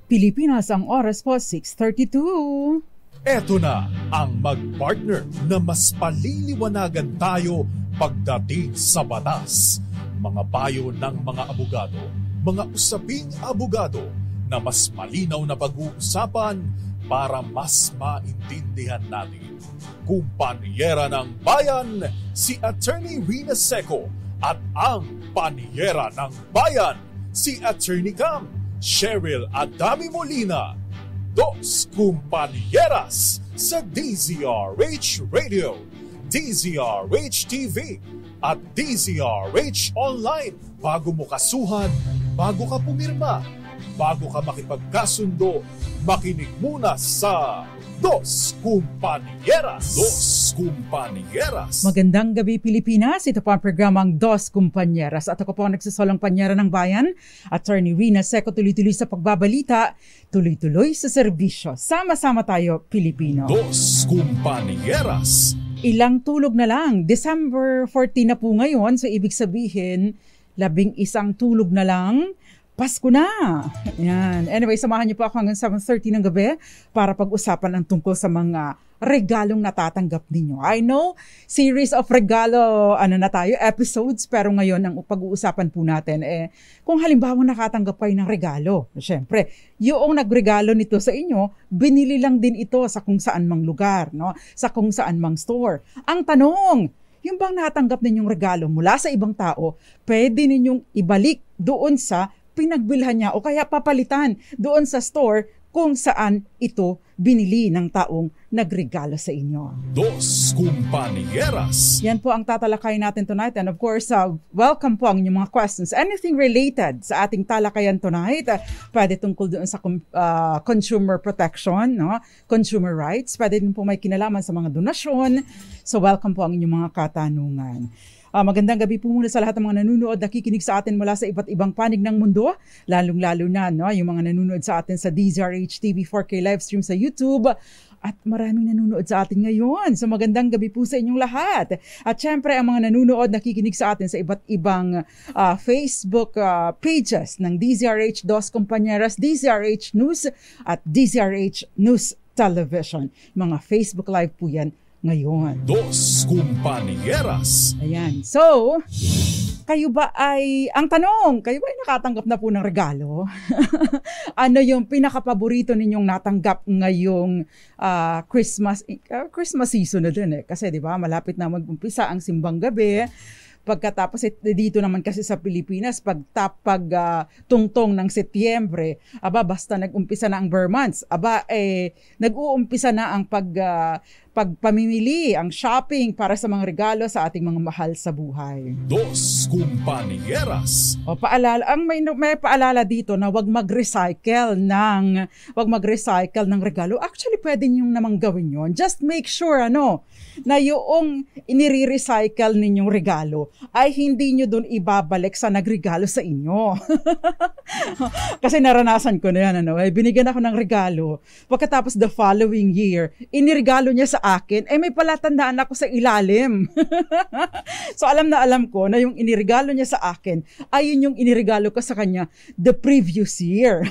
Pilipinas, ang oras po 6:32. Eto na ang mag-partner na mas paliliwanagan tayo pagdating sa batas. Mga payo ng mga abogado, mga usaping abogado na mas malinaw na pag-uusapan para mas maintindihan natin. Kumpanyera ng Bayan, si Attorney Rina Seco at ang Panyera ng Bayan, si Attorney Cam Cheryl Adami Molina. Dos Kumpanyeras sa DZRH Radio, DZRH TV at DZRH Online. Bago mo kasuhan, bago ka pumirma, bago ka makipagkasundo, makinig muna sa Dos Kumpanyeras. Dos Kumpanyeras. Magandang gabi, Pilipinas. Ito po ang programang Dos Kumpanyeras. At ako po ang nagsasalang Panyera ng Bayan, Attorney Rina Seco, tuloy-tuloy sa pagbabalita, tuloy-tuloy sa serbisyo. Sama-sama tayo, Pilipino. Dos Kumpanyeras. Ilang tulog na lang. December 14 na po ngayon. So, ibig sabihin, 11 tulog na lang. Pasko na! Yan. Anyway, samahan niyo po ako hanggang 7:30 ng gabi para pag-usapan ang tungkol sa mga regalong natatanggap ninyo. I know, series of regalo, episodes, pero ngayon ang pag-uusapan po natin, kung halimbawa nakatanggap kayo ng regalo, syempre, yung nagregalo nito sa inyo, binili lang din ito sa kung saan mang lugar, no? Sa kung saan mang store. Ang tanong, yung bang natanggap ninyong regalo mula sa ibang tao, pwede ninyong ibalik doon sa pinagbilhan niya o kaya papalitan doon sa store kung saan ito binili ng taong nagregalo sa inyo. Dos Kumpanyeras. Yan po ang tatalakayin natin tonight, and of course, welcome po ang inyong mga questions. Anything related sa ating talakayan tonight, pwede tungkol doon sa consumer protection, no? Consumer rights, pwede din po may kinalaman sa mga donasyon. So welcome po ang inyong mga katanungan. Magandang gabi po muna sa lahat ng mga nanonood, nakikinig sa atin mula sa iba't ibang panig ng mundo, lalong-lalo na yung mga nanonood sa atin sa DZRH TV 4K livestream sa YouTube, at maraming nanonood sa atin ngayon. So magandang gabi po sa inyong lahat. At syempre ang mga nanonood, nakikinig sa atin sa iba't ibang Facebook pages ng DZRH Dos Kumpanyeras, DZRH News at DZRH News Television. Mga Facebook Live po yan ngayon. Dos Kumpanyeras. Ayan. So, kayo ba ay nakatanggap na po ng regalo? Ano yung pinakapaborito ninyong natanggap ngayong Christmas season na din kasi 'di ba, malapit na mag-umpisa ang simbang gabi. Pagkatapos dito naman kasi sa Pilipinas, tungtong ng Setyembre, basta nag-umpisa na ang Burr months, nag-uumpisa na ang pagpamimili, ang shopping para sa mga regalo sa ating mga mahal sa buhay. Dos Kumpanyeras. May paalala dito na wag mag-recycle ng regalo. Actually, pwede niyo namang gawin yon. Just make sure na yung inire-recycle ninyong regalo ay hindi nyo doon ibabalik sa nagregalo sa inyo. Kasi naranasan ko na yan. Binigyan ako ng regalo. Pagkatapos the following year, iniregalo niya sa akin, may palatandaan ako sa ilalim. So alam ko na yung iniregalo niya sa akin ay yun yung iniregalo ko sa kanya the previous year.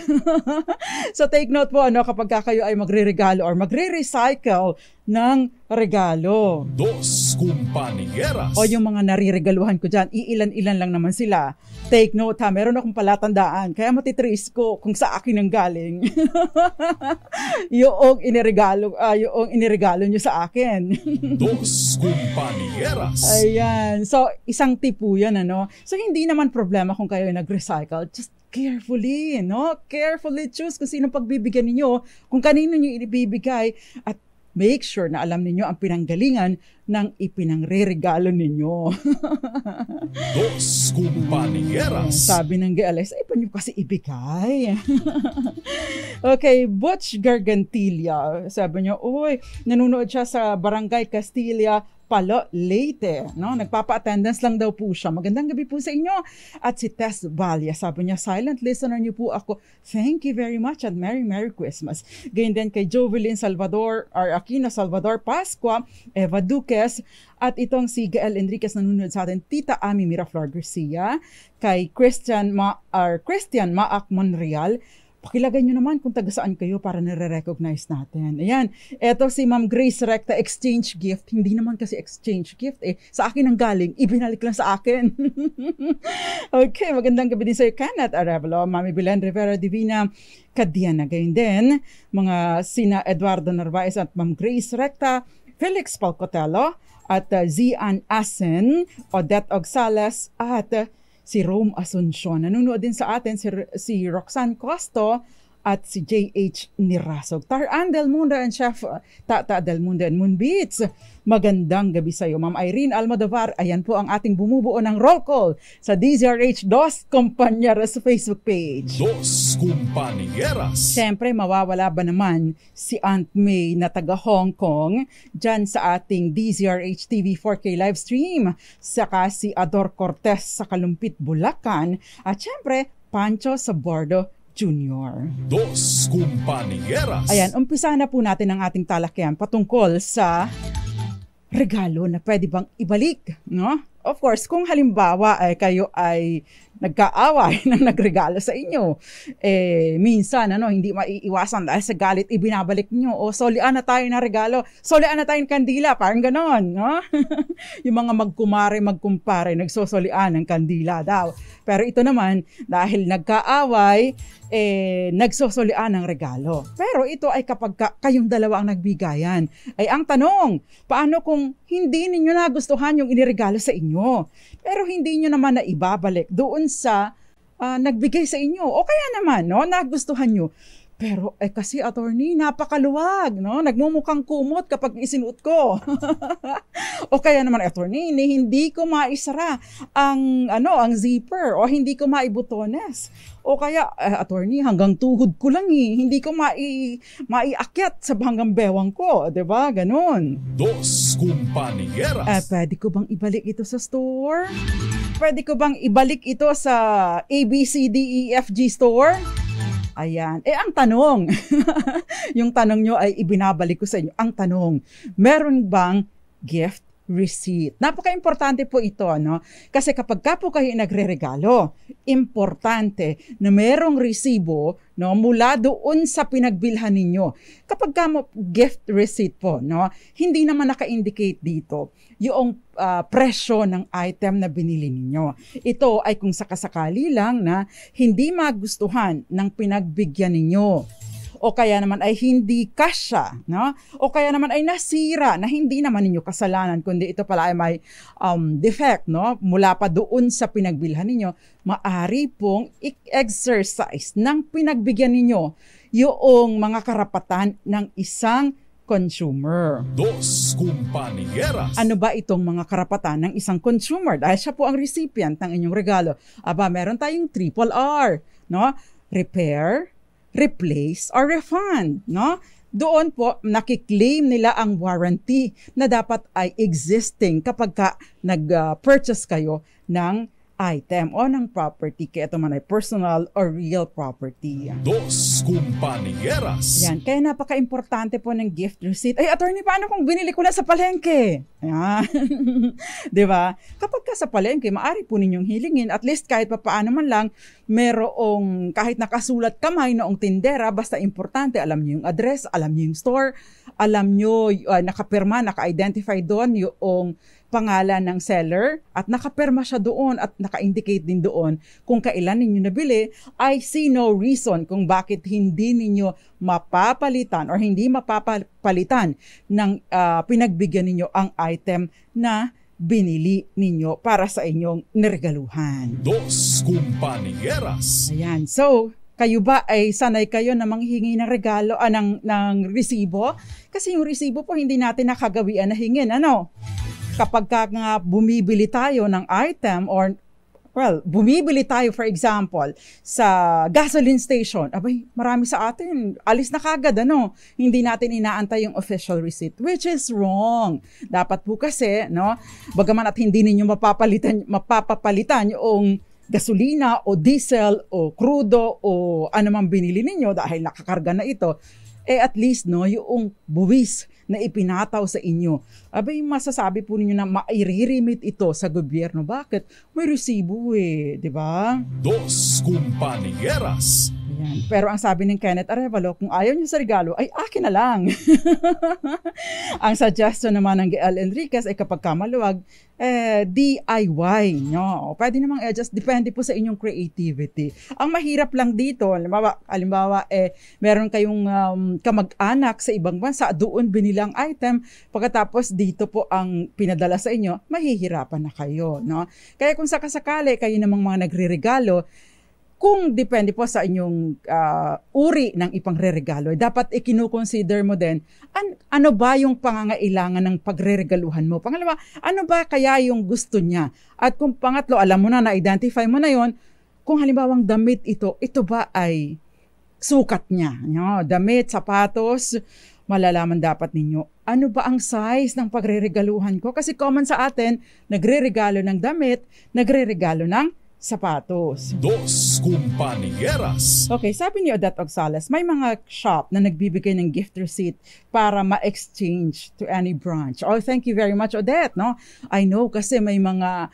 So take note po kapag kayo ay magre-regalo or magre-recycle ng regalo. Dos Kumpanyeras. O yung mga nariregaluhan ko dyan, iilan-ilan lang naman sila. Take note meron akong palatandaan, kaya matitrace ko kung sa akin ang galing. yung iniregalo nyo sa akin. Dos Kumpanyeras. Ayan. So, isang tip po yan, So, hindi naman problema kung kayo nag-recycle. Just carefully, Carefully choose kung sino pagbibigyan ninyo, kung kanino nyo ibibigay, at make sure na alam ninyo ang pinanggalingan ng ipinangre-regalo ninyo. Dos Kumpanyeras. Sabi ng GLS, pa nyo kasi ibigay. Okay, Butch Gargantilla. Sabi niyo, nanonood siya sa Barangay Castilla, Palo, Leyte. No? Nagpapa-attendance lang daw po siya. Magandang gabi po sa inyo. At si Tess Valia, sabi niya, silent listener niyo po ako. Thank you very much at Merry Christmas. Ganyan din kay Jovelyn Salvador, Aquino Salvador Pascua, Eva Duques, at itong si Gael Enriquez nanonood sa atin, Tita Ami Miraflor Garcia, kay Christian Maak Monreal. Pakilagay nyo naman kung taga saan kayo para nare-recognize natin. Ayan, eto si Ma'am Grace Recta, exchange gift. Hindi naman kasi exchange gift eh. Sa akin ang galing, ibinalik lang sa akin. Okay, magandang gabi din sa iyo, Kenneth Arevalo, Mami Belen Rivera Divina, Kadiana, gayon din, mga sina Eduardo Narvaez at Ma'am Grace Recta, Felix Palcotello, at Zian Asen, Odette Ogsales, at si Rome Asuncion. Nanonood din sa atin si Roxanne Costo at si J.H. Nirasog. Taran Del Mundo and Chef Tata Del Mundo and Moon Beats. Magandang gabi sa iyo, Ma'am Irene Almodovar. Ayan po ang ating bumubuo ng roll call sa DZRH Dos Compañeras Facebook page. Dos Compañeras. Siyempre, mawawala ba naman si Aunt May na taga Hong Kong dyan sa ating DZRH TV 4K live stream. Saka si Ador Cortez sa Kalumpit, Bulacan. At siyempre, Pancho Sabordo Jr. Dos Compañeras. Ayan, umpisa na po natin ang ating talakayan patungkol sa regalo na pwede bang ibalik, no? Of course, kung halimbawa ay kayo ay nagkaaway na nagregalo sa inyo, minsan hindi maiiwasan dahil sa galit ibinabalik nyo, o solian na tayo na regalo, solian na tayo ng kandila, parang ganon, no? Yung mga magkumpare, nagsosolian ng kandila daw. Pero ito naman, dahil nagkaaway, nagsosolian ng regalo. Pero ito ay kapag kayong dalawa ang nagbigayan. Ay ang tanong, paano kung hindi ninyo nagustuhan yung iniregalo sa inyo? Pero hindi nyo naman na ibabalik doon sa nagbigay sa inyo. O kaya naman, no, nagustuhan nyo. Pero kasi attorney, napakaluwag, no? Nagmumukhang kumot kapag isinuot ko. O kaya naman attorney, hindi ko maisara ang zipper, o hindi ko maibutones. O kaya attorney, hanggang tuhod ko lang hindi ko maiakyat sa hanggang bewang ko, 'di ba? Ganon. Dos Compañeras. Pwede ko bang ibalik ito sa store? Pwede ko bang ibalik ito sa ABCDEFG store? Ayan. Ang tanong, yung tanong nyo ay ibinabalik ko sa inyo. Ang tanong, meron bang gift receipt? Napaka-importante po ito, no? Kasi kapag ka po kayo nagre-regalo, importante na merong resibo, no, mula doon sa pinagbilhan ninyo. Kapag ka mo gift receipt po, no, hindi naman naka-indicate dito yung presyo ng item na binili ninyo. Ito ay kung sakasakali lang na hindi magustuhan ng pinagbigyan ninyo, o kaya naman ay hindi kasya, no? O kaya naman ay nasira na hindi naman ninyo kasalanan, kundi ito pala ay may defect, no? Mula pa doon sa pinagbilhan ninyo, maari pong exercise ng pinagbigyan ninyo yung mga karapatan ng isang consumer. Dos Compañeras. Ano ba itong mga karapatan ng isang consumer? Dahil siya po ang recipient ng inyong regalo. Meron tayong triple R, no? Repair, replace, or refund, no? Doon po nakiklaim nila ang warranty na dapat ay existing kapag nag-purchase kayo ng item o ng property, kaya ito man ay personal or real property. Dos Compañeras. Yan, kaya napaka-importante po ng gift receipt. Attorney, paano kung binili ko na sa palengke? Yan. Diba? Kapag ka sa palengke, maaari po ninyong hilingin, at least kahit pa paano man lang, merong kahit nakasulat kamay noong tindera, basta importante, alam niyo yung address, alam niyo yung store, alam niyo, nakapirma, naka-identify doon yung pangalan ng seller, at nakapirma siya doon at naka-indicate din doon kung kailan ninyo nabili, I see no reason kung bakit hindi ninyo mapapalitan or hindi mapapalitan ng pinagbigyan ninyo ang item na binili ninyo para sa inyong niregaluhan. Dos Compañeras. Ayan, so kayo ba ay sanay kayo na manghingi ng regalo, ng resibo? Kasi yung resibo po hindi natin nakagawian na hingin, ano? Kapag nga bumibili tayo ng item or Well, bumibili tayo, for example, sa gasoline station. Abay, marami sa atin. Alis na kagad, ano? Hindi natin inaantay yung official receipt, which is wrong. Dapat po kasi, no? Bagaman at hindi ninyo mapapapalitan yung gasolina o diesel o crudo o anumang binili ninyo dahil nakakarga na ito, at least, no, yung buwis na ipinataw sa inyo, abay masasabi po ninyo na maire-remit ito sa gobyerno. Bakit? May resibo di ba? Dos Compañeras. Ayan. Pero ang sabi ng Kenneth Arevalo, kung ayaw niyo sa regalo, ay akin na lang. Ang suggestion naman ng Gael Enriquez ay kapag kamaluwag, DIY. No? Pwede namang just depende po sa inyong creativity. Ang mahirap lang dito, halimbawa meron kayong kamag-anak sa ibang bansa, doon binilang item, pagkatapos dito po ang pinadala sa inyo, mahihirapan na kayo. No? Kaya kung sakasakali kayo namang mga nagre-regalo, kung depende po sa inyong uri ng ipangreregalo, dapat ikinukonsider mo din ano ba yung pangangailangan ng pagreregaluhan mo. Pangalawa, ano ba kaya yung gusto niya? At kung pangatlo, alam mo na-identify mo na yon, kung halimbawang damit ito ba ay sukat niya? No? Damit, sapatos, malalaman dapat ninyo, ano ba ang size ng pagreregaluhan ko? Kasi common sa atin, nagreregalo ng damit, nagreregalo ng sapatos. Dos Compañeras. Okay, sabi ni Odette Ogsales, may mga shop na nagbibigay ng gift receipt para ma-exchange to any branch. Oh, thank you very much, Odette. No? I know kasi may mga,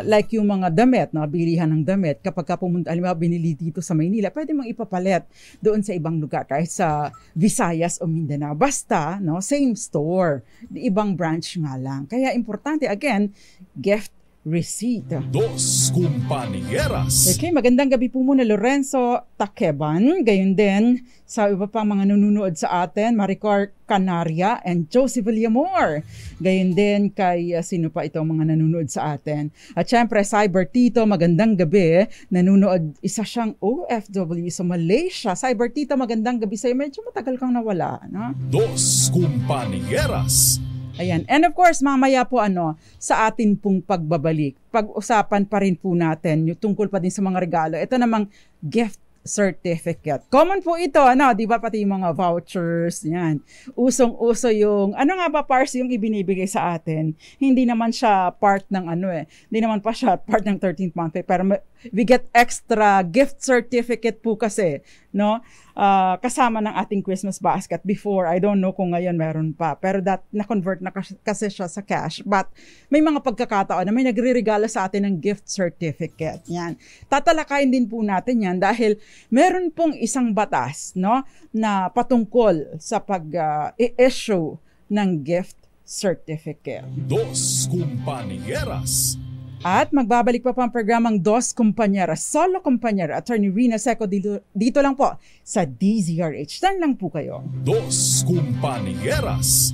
like yung mga damit, no? Bilihan ng damit. Kapag ka pumunta, alam mo, binili dito sa Maynila, pwede mong ipapalit doon sa ibang lugar, kahit sa Visayas o Mindanao. Basta, no? Same store. Ibang branch nga lang. Kaya importante, again, gift receipt. Dos Compañeras. Okay, magandang gabi po muna Lorenzo Takeban. Gayon din sa iba pang mga nanonood sa atin, Maricor Canaria and Josie Villamor. Gayon din kay sino pa itong mga nanonood sa atin. At syempre, Cyber Tito, magandang gabi. Nanonood, isa siyang OFW sa Malaysia. Cyber Tito, magandang gabi sa'yo. Medyo matagal kang nawala. No? Dos Compañeras. Ayan. And of course, mamaya po sa atin pong pagbabalik, pag-usapan pa rin po natin yung tungkol pa din sa mga regalo. Ito namang gift certificate. Common po ito, di ba, pati yung mga vouchers, yan. Usong-uso yung, ano nga ba, Pars, yung ibinibigay sa atin. Hindi naman siya part ng hindi naman pa siya part ng 13th month pay, pero we get extra gift certificate po kasi, no? Kasama ng ating Christmas basket before. I don't know kung ngayon meron pa, pero na-convert na kasi siya sa cash. But may mga pagkakataon na may nagre-regalo sa atin ng gift certificate. Yan. Tatalakayin din po natin yan dahil meron pong isang batas, no, na patungkol sa pag-issue ng gift certificate. Dos Compañeras. At magbabalik pa ang programang Dos Compañeras, Solo Compañera, Attorney Rina Seco dito lang po sa DZRH. Tan lang po kayo. Dos Compañeras.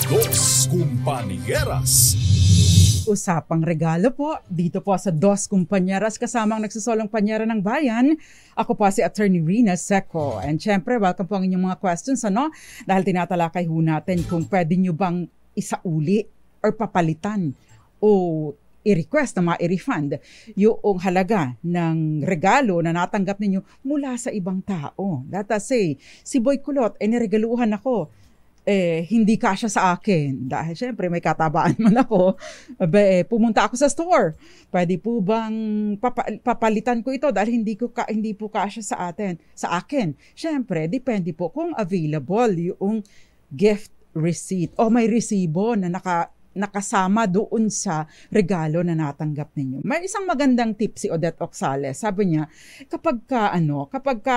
Dos Compañeras. Usapang regalo po dito po sa Dos Compañeras kasamang nagsusolong panyera ng bayan. Ako po si Attorney Rina Seco. And syempre, welcome po ang inyong mga questions, dahil tinatalakay ho natin kung pwede nyo bang isauli or papalitan o i-request na ma-refund yung halaga ng regalo na natanggap ninyo mula sa ibang tao. Let us say, si Boy Kulot, niregaluhan ako, hindi kasya sa akin. Dahil syempre may katabaan man ako, pumunta ako sa store. Pwede po bang papalitan ko ito dahil hindi po kasya sa akin. Syempre, depende po kung available yung gift receipt o may resibo na nakasama doon sa regalo na natanggap ninyo. May isang magandang tip si Odette Oxales. Sabi niya, kapag ka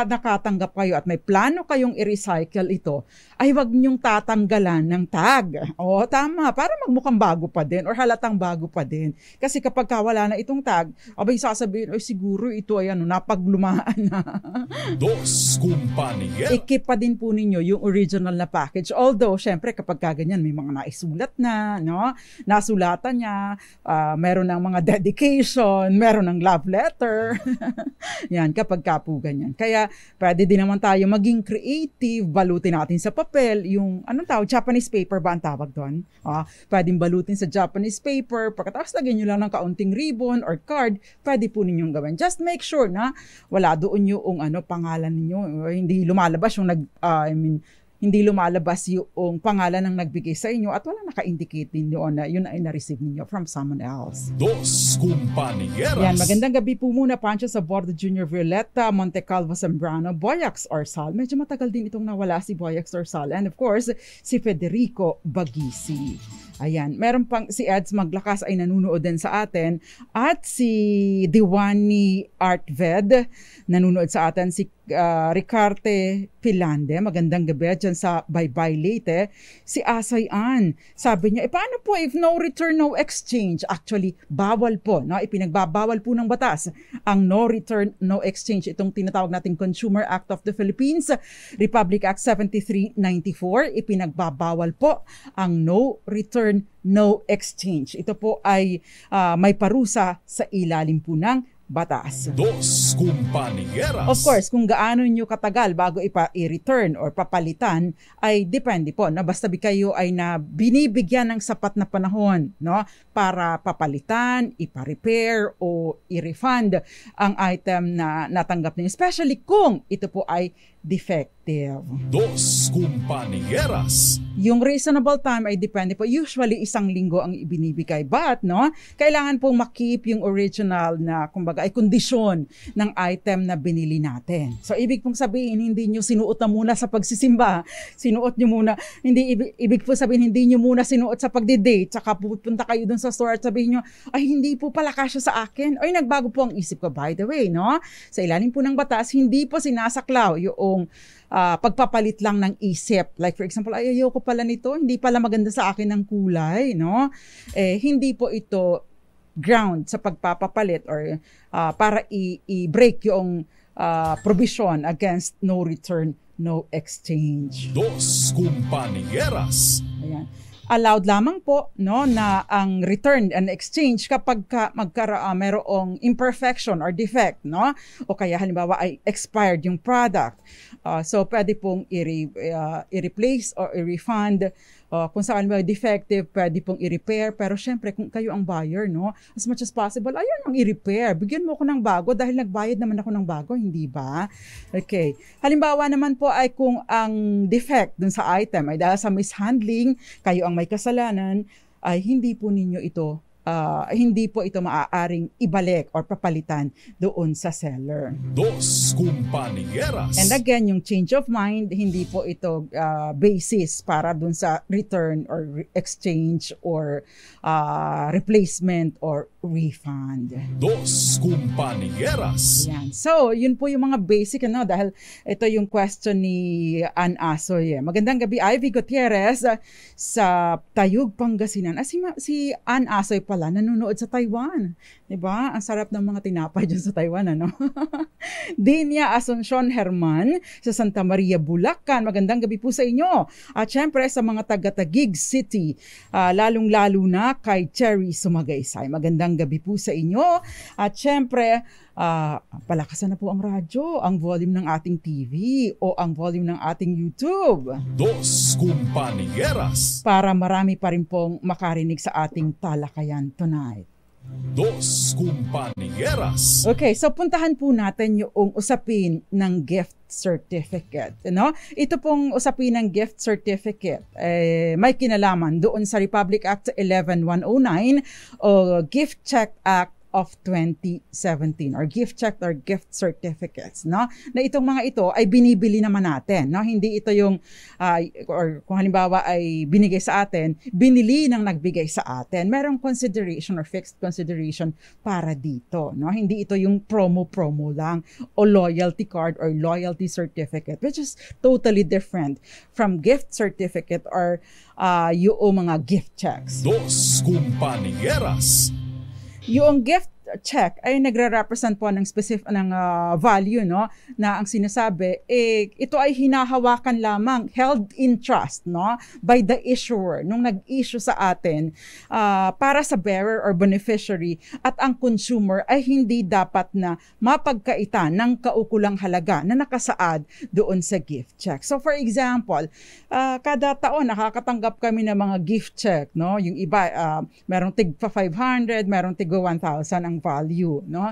nakatanggap kayo at may plano kayong i-recycle ito, ay wag niyong tatanggalan ng tag. O, tama. Para magmukhang bago pa din or halatang bago pa din. Kasi kapag wala na itong tag, abay sasabihin, siguro ito ay napaglumaan na. Dos Compañeras. I-keep pa din po ninyo yung original na package. Although, syempre, kapag ganyan, may mga naisulat na, no? no? Nasulatan niya, meron ng mga dedication, meron ng love letter. Yan, kapag po ganyan. Kaya pwede din naman tayo maging creative, balutin natin sa papel, yung, anong tawag, Japanese paper ba ang tawag doon? Pwedeng balutin sa Japanese paper, pagkatapos lagyan nyo lang ng kaunting ribbon or card, pwede po ninyong gawin. Just make sure na wala doon yung pangalan ninyo, hindi lumalabas yung hindi lumalabas yung pangalan ng nagbigay sa inyo at wala naka-indicate din doon na yun ay na-receive ninyo from someone else. Dos Compañeras. Yan, magandang gabi po muna, Pancho sa Bordo Junior Violeta, Montecalvo Zambrano, Boyax Orsal. Medyo matagal din itong nawala si Boyax Orsal. And of course, si Federico Bagisi. Ayan, meron pang si Eds Maglakas ay nanunood din sa atin at si Diwani Artved nanunood sa atin, si Ricarte Pilande, magandang gabi dyan sa Bye-Bye Leyte. Si Asay Ann, sabi niya, paano po if no return, no exchange? Actually, bawal po, no? Ipinagbabawal po ng batas ang no return, no exchange. Itong tinatawag nating Consumer Act of the Philippines, Republic Act 7394, ipinagbabawal po ang no return, no exchange. Ito po ay may parusa sa ilalim po ng batas. Dos Compañeras. Of course, kung gaano nyo katagal bago i-return or papalitan, ay depende po. No? Basta kayo ay binibigyan ng sapat na panahon, no? Para papalitan, ipa-repair o i-refund ang item na natanggap niyo. Especially kung ito po ay defective. Dos Compañeras. Yung reasonable time ay depende po. Usually, 1 linggo ang ibinibigay. But, no, kailangan pong makip yung original na, kumbaga, ay kondisyon ng item na binili natin. So, ibig pong sabihin, hindi nyo sinuot na muna sa pagsisimba. Sinuot nyo muna. Ibig po sabihin, hindi nyo muna sinuot sa pagdi-date. Tsaka pupunta kayo dun sa store at sabihin nyo, ay, hindi po pala kasya sa akin. Ay, nagbago po ang isip ko. By the way, no, sa ilalim po ng batas, hindi po sinasaklaw yung pagpapalit lang ng isip. Like for example, ay ayoko pala nito, hindi pala maganda sa akin ang kulay, no? Hindi po ito ground sa pagpapapalit or para i-break yung provision against no return, no exchange. Dos Compañeras. Ayan. Allowed lamang po, no, na ang return and exchange kapag mayroong imperfection or defect, no? O kaya halimbawa ay expired yung product. So pwede pong i-replace or i-refund. Kung saan ba defective, pwede pong i-repair. Pero syempre, kung kayo ang buyer, no, as much as possible, ayun ang i-repair. Bigyan mo ako ng bago dahil nagbayad naman ako ng bago, hindi ba? Okay. Halimbawa naman po ay kung ang defect dun sa item ay dahil sa mishandling, kayo ang may kasalanan, ay hindi po ito maaaring ibalik or papalitan doon sa seller. Dos Compañeras. And again, yung change of mind, hindi po ito basis para doon sa return or exchange or replacement or refund. Dos Compañeras. Yan. So, yun po yung mga basic, dahil ito yung question ni Ann Asoy. Magandang gabi, Ivy Gutierrez sa Tayug, Pangasinan. Si Ann Asoy pala, nanonood sa Taiwan. Diba? Ang sarap ng mga tinapay dyan sa Taiwan, ano? Dinya Asuncion Herman sa Santa Maria, Bulacan. Magandang gabi po sa inyo. At syempre sa mga taga-Taguig City, lalong-lalo na kay Cherry Sumagaysay. Magandang gabi po sa inyo. At syempre, palakasan na po ang radyo, ang volume ng ating TV o ang volume ng ating YouTube. Dos Compañeras. Para marami pa rin pong makarinig sa ating talakayan tonight. Dos Compañeras. Okay, so puntahan po natin yung usapin ng gift certificate. Ito pong usapin ng gift certificate, may kinalaman doon sa Republic Act 11109 o Gift Check Act of 2017 or gift check or gift certificates, no? Na itong mga ito ay binibili naman natin, no? Hindi ito yung or kung halimbawa ay binigay sa atin, binili ng nagbigay sa atin. Merong consideration or fixed consideration para dito, no? Hindi ito yung promo lang o loyalty card or loyalty certificate, which is totally different from gift certificate or yung mga gift checks. Dos Compañeras. Yung gift check ay nagre-represent po ng specific value, no, na ang sinasabi ito ay hinahawakan lamang, held in trust, no, by the issuer nung nag-issue sa atin para sa bearer or beneficiary, at ang consumer ay hindi dapat na mapagkaitan ng kaukulang halaga na nakasaad doon sa gift check. So for example, kada taon nakakatanggap kami ng mga gift check, no, yung iba merong tig 500, merong tig 1,000 ang value, no?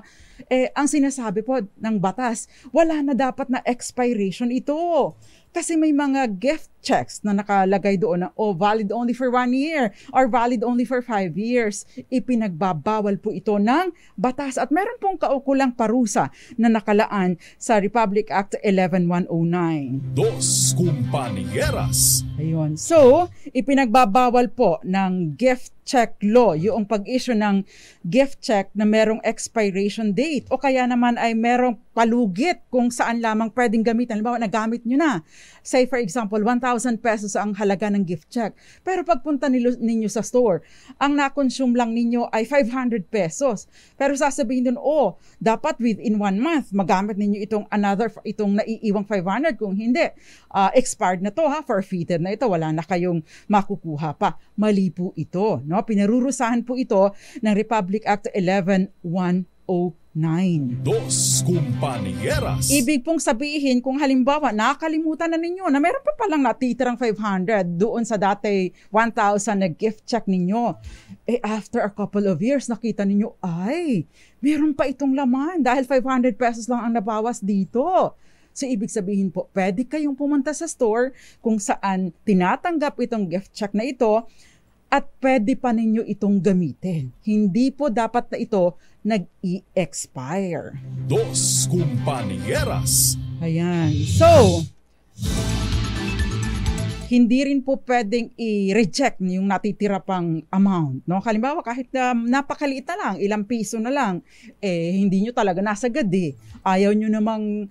Ang sinasabi po ng batas, wala na dapat na expiration ito. Kasi may mga gift checks na nakalagay doon na valid only for 1 year or valid only for 5 years. Ipinagbabawal po ito ng batas at meron pong kaukulang parusa na nakalaan sa Republic Act 11109. Dos Compañeras. Ayun. So, ipinagbabawal po ng gift check law yung pag-issue ng gift check na merong expiration date o kaya naman ay merong palugit kung saan lamang pwedeng gamitin. Halimbawa, nagamit nyo na. Say for example, 1,000 pesos ang halaga ng gift check. Pero pagpunta ninyo sa store, ang na-consume lang ninyo ay 500 pesos. Pero sasabihin dun, dapat within 1 month, magamit ninyo itong naiiwang 500. Kung hindi, expired na to, forfeited na ito, wala na kayong makukuha pa. Mali po ito, no? Pinarurusahan po ito ng Republic Act 11109. Dos Compañeras. Ibig pong sabihin, kung halimbawa nakakalimutan na ninyo na meron pa palang natitirang 500 doon sa dati 1,000 na gift check ninyo, after a couple of years nakita ninyo, ay, meron pa itong laman dahil 500 pesos lang ang nabawas dito. So, ibig sabihin po, pwede kayong pumunta sa store kung saan tinatanggap itong gift check na ito at pwede pa ninyo itong gamitin. Hindi po dapat na ito nag-i-expire. Dos Compañeras. Ayan. So, hindi rin po pwedeng i-reject yung natitira pang amount, no? Halimbawa, kahit napakaliit na lang, ilang piso na lang, hindi nyo talaga nasagad eh. Ayaw nyo namang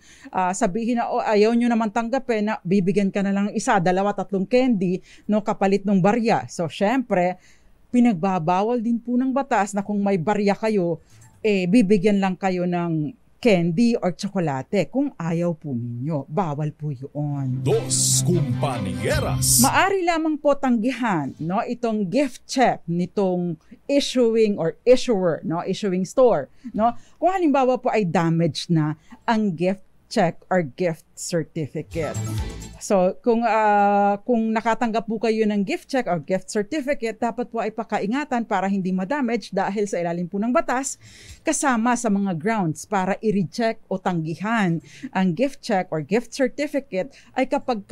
sabihin na, ayaw nyo naman tanggapin na bibigyan ka na lang isa, 2, 3 candy, no, kapalit ng barya. So, syempre, pinagbabawal din po ng batas na kung may barya kayo, bibigyan lang kayo ng candy or tsokolate. Kung ayaw po ninyo, bawal po yun. Dos Compañeras. Maari lamang po tanggihan, no, itong gift check nitong issuing or issuer, no, issuing store, no, kung halimbawa po ay damaged na ang gift check or gift certificate. So, kung nakatanggap po kayo ng gift check or gift certificate, dapat po ay pakaingatan para hindi ma-damage dahil sa ilalim po ng batas, kasama sa mga grounds para i-reject o tanggihan ang gift check or gift certificate ay kapag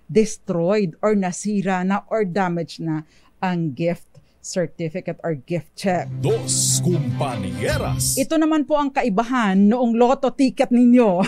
destroyed or nasira na or damaged na ang gift certificate or gift check. Dos Compañeras. Ito naman po ang kaibahan noong lotto ticket ninyo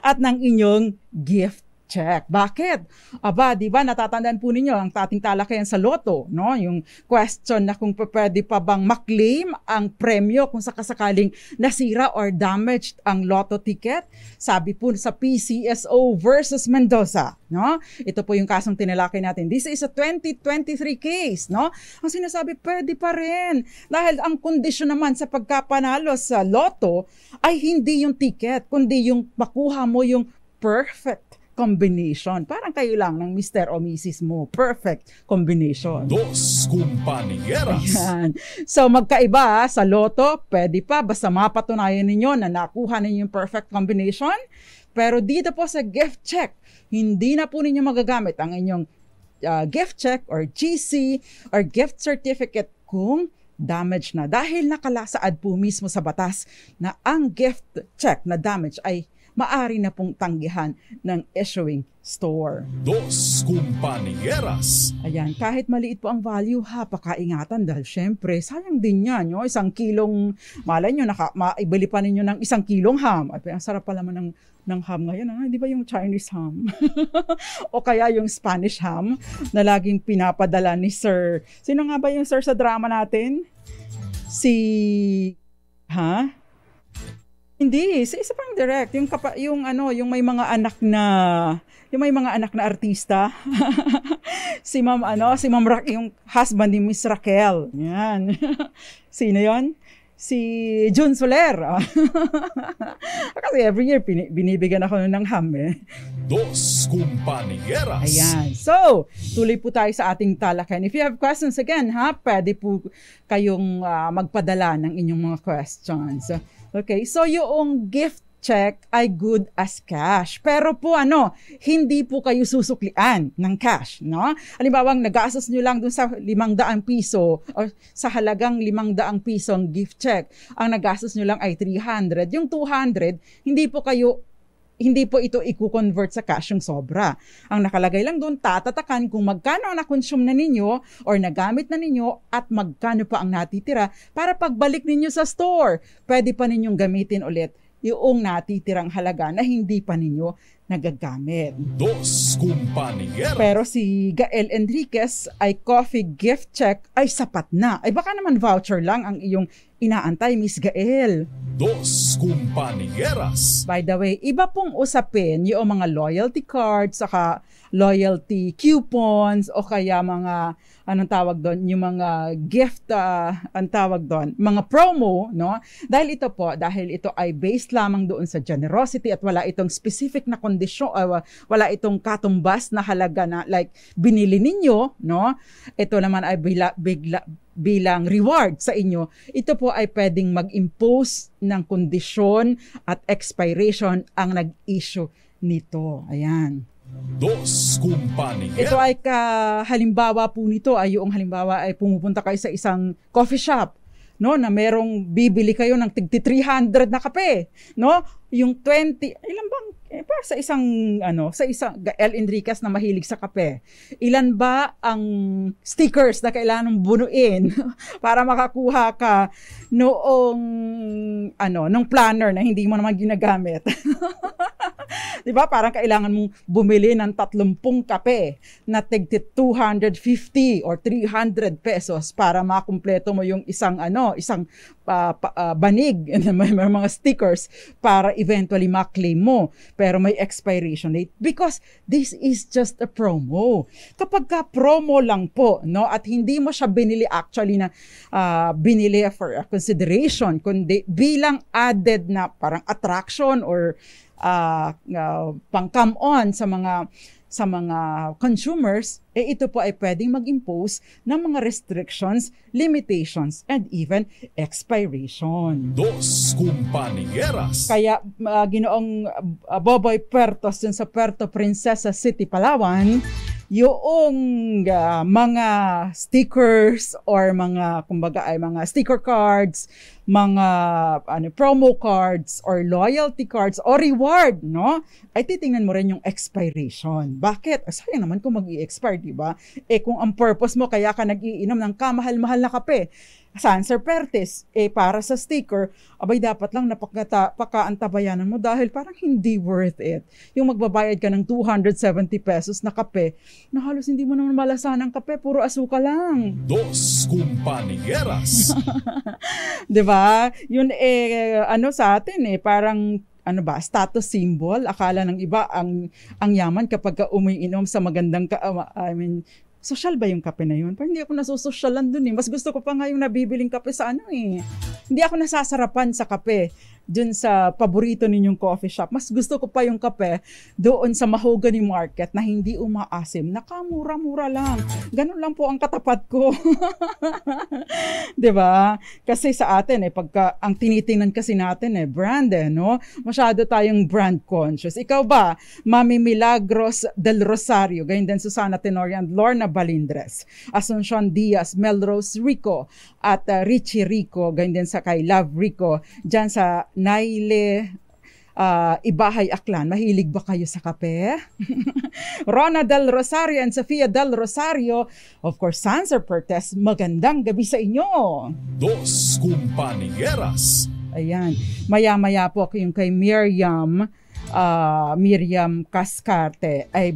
at ng inyong gift check. Bakit? Aba, di ba natatandaan po ninyo ang ating talakayan sa loto, no? Yung question na kung pwede pa bang maklaim ang premyo kung sakasakaling nasira or damaged ang lotto ticket. Sabi po sa PCSO versus Mendoza, no? Ito po yung kasong tinalakay natin. This is a 2023 case, no? Ang sinasabi, pwede pa rin. Dahil ang kondisyon naman sa pagkapanalo sa loto ay hindi yung ticket, kundi yung makuha mo yung perfect combination. Parang kayo lang ng Mr. o Mrs. mo. Perfect combination. Dos Compañeras. Ayan. So magkaiba sa loto, pwede pa basta mapatunayan ninyo na nakuha ninyo yung perfect combination. Pero dito po sa gift check, hindi na po ninyo magagamit ang inyong gift check or GC or gift certificate kung damage na. Dahil nakalasaad po mismo sa batas na ang gift check na damage ay maari na pong tanggihan ng issuing store. Dos Compañeras. Ayan, kahit maliit po ang value, pakaingatan dahil syempre, sayang din yan. 1 kilong, malay nyo, maibili pa ninyo ng 1 kilong ham. At ang sarap pala naman ng ham ngayon. Di ba yung Chinese ham? O kaya yung Spanish ham na laging pinapadala ni Sir. Sino nga ba yung Sir sa drama natin? Hindi, sa isa pang direct, yung may mga anak na artista. si Ma'am Rock, yung husband ni Miss Raquel. Yan. Sino 'yon? si Jun Soler. Kasi every year binibigyan ako ng ham eh. Dos Compañeras. Ayan. So, tuloy po tayo sa ating talakayan. If you have questions again, pwede po kayong magpadala ng inyong mga questions. Okay, so yung gift check ay good as cash. Pero po hindi po kayo susuklian ng cash, no? Halimbawa, nag-gastos nyo lang dun sa 500 piso o sa halagang 500 piso ang gift check. Ang nag-gastos nyo lang ay 300. Yung 200, hindi po ito i-convert sa cash yung sobra. Ang nakalagay lang doon, tatatakan kung magkano ang na-consume na ninyo or nagamit na ninyo at magkano pa ang natitira para pagbalik ninyo sa store, pwede pa ninyong gamitin ulit yung natitirang halaga na hindi pa ninyo nagagamit. Dos Compañeras. Pero si Gael Enriquez ay coffee gift check ay sapat na. Ay baka naman voucher lang ang iyong inaantay, Miss Gael. Dos Compañeras. By the way, iba pong usapin yung mga loyalty cards, saka loyalty coupons, o kaya mga, anong tawag doon, yung mga gift, ang tawag doon, mga promo, no? Dahil ito ay based lamang doon sa generosity at wala itong specific na kondisyon, wala itong katumbas na halaga na like binili ninyo, no? Ito naman ay bilang reward sa inyo. Ito po ay pwedeng mag-impose ng kondisyon at expiration ang nag-issue nito. Ayan. Dos Compañeras. Ito ay halimbawa po nito ay yung halimbawa ay pumupunta kayo sa isang coffee shop, no, na merong bibili kayo ng tig 300 na kape, no? Yung 20, ilan bang para sa isang Gael Enriquez na mahilig sa kape. Ilan ba ang stickers na kailangan bunuin para makakuha ka nung planner na hindi mo naman ginagamit? 'Di ba? Parang kailangan mong bumili ng 30 kape na tig 250 or 300 pesos para makumpleto mo yung isang banig may mga stickers para eventually ma-claim mo, pero may expiration date because this is just a promo. Kapag ka promo lang po, no, at hindi mo siya binili actually na binili for consideration, kundi bilang added na parang attraction or pang come on sa mga consumers, ito po ay pwedeng mag-impose ng mga restrictions, limitations, and even expiration. Dos Compañeras. Kaya Ginoong Boboy Puertos dun sa Puerto Princesa City, Palawan, yung mga stickers or mga sticker cards, mga promo cards or loyalty cards or reward, no? Ay titingnan mo rin yung expiration. Bakit? Sayang naman kung mag-i-expire, di ba? Kung ang purpose mo kaya ka nag-iinom ng kamahal-mahal na kape, Sanser Pertes, para sa sticker, abay dapat lang pakaantabayanan mo dahil parang hindi worth it. Yung magbabayad ka ng 270 pesos na kape, na halos hindi mo naman malasahan ng kape, puro asuka lang. Dos Compañeras. Diba? Yun sa atin parang status symbol. Akala ng iba ang yaman kapag umiinom sa magandang social ba yung kape na yun? Parang hindi ako nasusosyalan dun Mas gusto ko pa nga yung nabibiling kape sa Hindi ako nasasarapan sa kape dun sa paborito ninyong coffee shop. Mas gusto ko pa yung kape doon sa Mahogany Market na hindi umaasim. Nakamura-mura lang. Ganun lang po ang katapat ko. Diba? Kasi sa atin, pagka ang tinitingnan kasi natin, brand, no? Masyado tayong brand conscious. Ikaw ba, Mami Milagros del Rosario, ganyan din Susana Tenorio and Lorna Balindres, Asuncion Diaz, Melrose Rico, at Richie Rico, ganyan din sa kay Love Rico, dyan sa Naile Ibahay Aklan. Mahilig ba kayo sa kape? Rona del Rosario and Sofia del Rosario, of course, Sanser Pertes, magandang gabi sa inyo. Dos Compañeras. Ayan, maya-maya po yung kay Miriam Miriam Cascarte, ay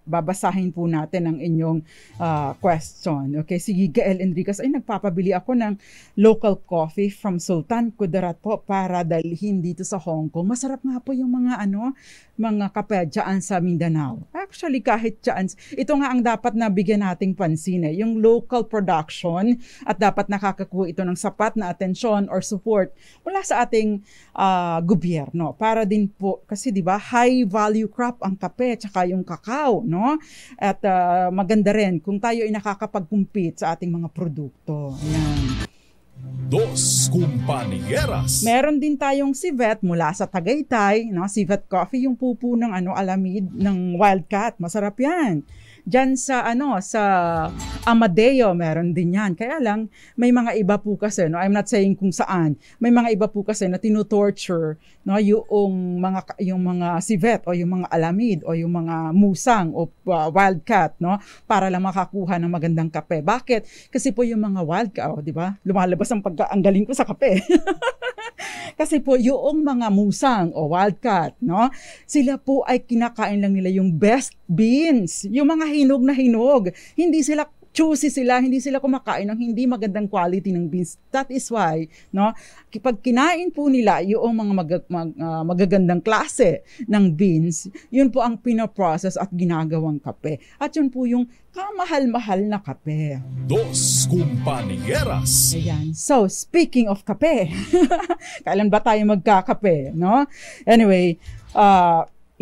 babasahin po natin ang inyong question. Okay, si Gael Enriquez, ay nagpapabili ako ng local coffee from Sultan Kudarat po para dalhin dito sa Hong Kong. Masarap nga po yung mga kape dyan sa Mindanao. Actually, kahit dyan, ito nga ang dapat na bigyan nating pansin, yung local production, at dapat nakakakuha ito ng sapat na atensyon or support mula sa ating gobyerno. Para din po, kasi di ba, high value crop ang kape tsaka yung kakao, no? At maganda rin kung tayo ay nakakapag-compete sa ating mga produkto. Ayan. Dos Compañeras. Meron din tayong civet mula sa Tagaytay, no? Civet coffee, yung pupo ng alamid ng Wildcat. Masarap 'yan. Diyan sa sa Amadeo meron din 'yan. Kaya lang may mga iba po kasi, no, I'm not saying kung saan. May mga iba po kasi na tinu-torture, no, yung mga civet o yung mga alamid o yung mga musang o wildcat, no, para lang makakuha ng magandang kape. Bakit? Kasi po yung mga wildcat, di ba? Lumalabas ang galing ko sa kape. Kasi po yung mga musang o wildcat, no, sila po ay kinakain lang nila yung best beans, yung mga hinog na hinog. Hindi sila choosy hindi sila kumakain ng hindi magandang quality ng beans. That is why, no, kapag kinain po nila yung mga magagandang klase ng beans, yun po ang pinoprocess at ginagawang kape. At yun po yung kamahal-mahal na kape. Dos Compañeras. Ayan. So, speaking of kape, kailan ba tayo magkakape, no? Anyway,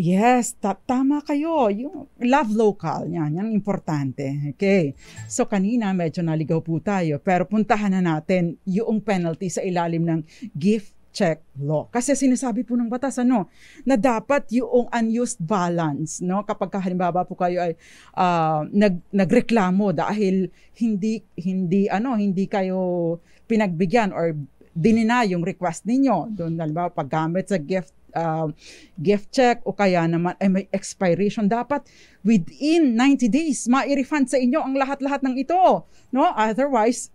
yes, tama kayo. Yung love local, yan importante. Okay. So kanina medyo naligaw po tayo, pero puntahan na natin yung penalty sa ilalim ng gift check law. Kasi sinasabi po ng batas na dapat yung unused balance, no, kapag halimbawa po kayo ay nagreklamo dahil hindi kayo pinagbigyan or dinina yung request ninyo. Doon halimbawa paggamit sa gift check o kaya naman ay may expiration, dapat within 90 days mai-refund sa inyo ang lahat-lahat ng ito, no? Otherwise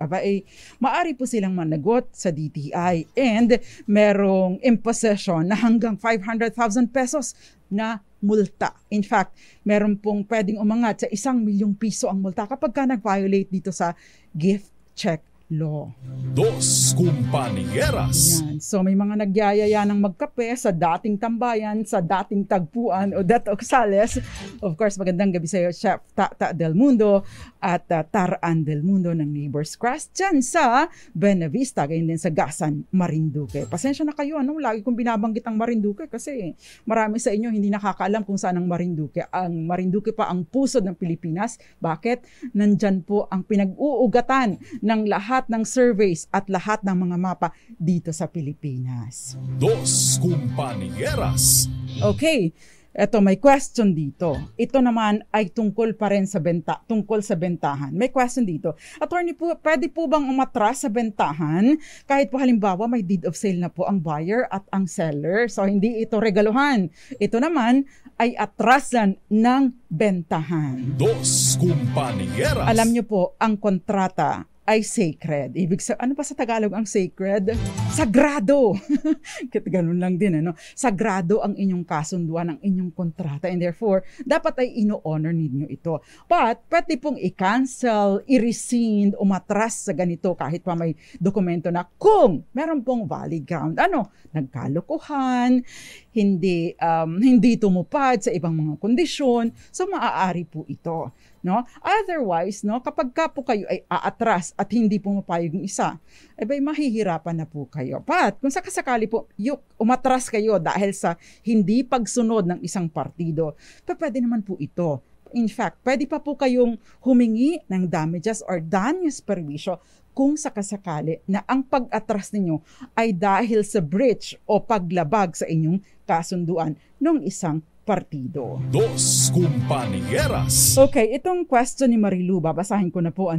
maari po silang managot sa DTI and merong imposition na hanggang 500,000 pesos na multa. In fact, meron pong pwedeng umangat sa 1 milyong piso ang multa kapag ka nag-violate dito sa gift check law. Dos Compañeras. Yan. So may mga nagyayaya ng magkape sa dating tambayan, sa dating tagpuan o Dat Oxales. Of course, magandang gabi sa iyo, Chef Tata Del Mundo at Taran Del Mundo ng Neighbors Crest dyan sa Buenavista, gayon din sa Gasan, Marinduque. Pasensya na kayo, lagi kong binabanggit ang Marinduque kasi marami sa inyo hindi nakakaalam kung saan ang Marinduque. Ang Marinduque pa ang puso ng Pilipinas. Bakit? Nandyan po ang pinag-uugatan ng lahat ng surveys at lahat ng mga mapa dito sa Pilipinas. Dos Compañeras. Okay, eto may question dito. Ito naman ay tungkol pa rin sa bentahan. May question dito. Attorney po, pwede po bang umatras sa bentahan kahit po halimbawa may deed of sale na po ang buyer at ang seller? So hindi ito regaluhan. Ito naman ay atrasan ng bentahan. Dos Compañeras. Alam niyo po, ang kontrata ay sacred. Ibig sabihin, ano ba sa Tagalog ang sacred? Sagrado. Ganun lang din, Sagrado ang inyong kasunduan, ang inyong kontrata, and therefore, dapat ay ino-honor ninyo ito. But, pwede pong i-cancel, i-rescind, umatras sa ganito kahit pa may dokumento na kung meron pong valid ground. Nagkalokohan, hindi tumupad sa ibang mga kondisyon, so maaari po ito. No? Otherwise, kapag ka po kayo ay aatras at hindi pumapayag yung isa, mahihirapan na po kayo. But kung sakasakali po umatras kayo dahil sa hindi pagsunod ng isang partido, pwede naman po ito. In fact, pwede pa po kayong humingi ng damages or danyos perwisyo kung sakasakali na ang pag-atras ninyo ay dahil sa breach o paglabag sa inyong kasunduan ng isang partido. Dos Compañeras. Okay, itong question ni Marilu, babasahin ko na po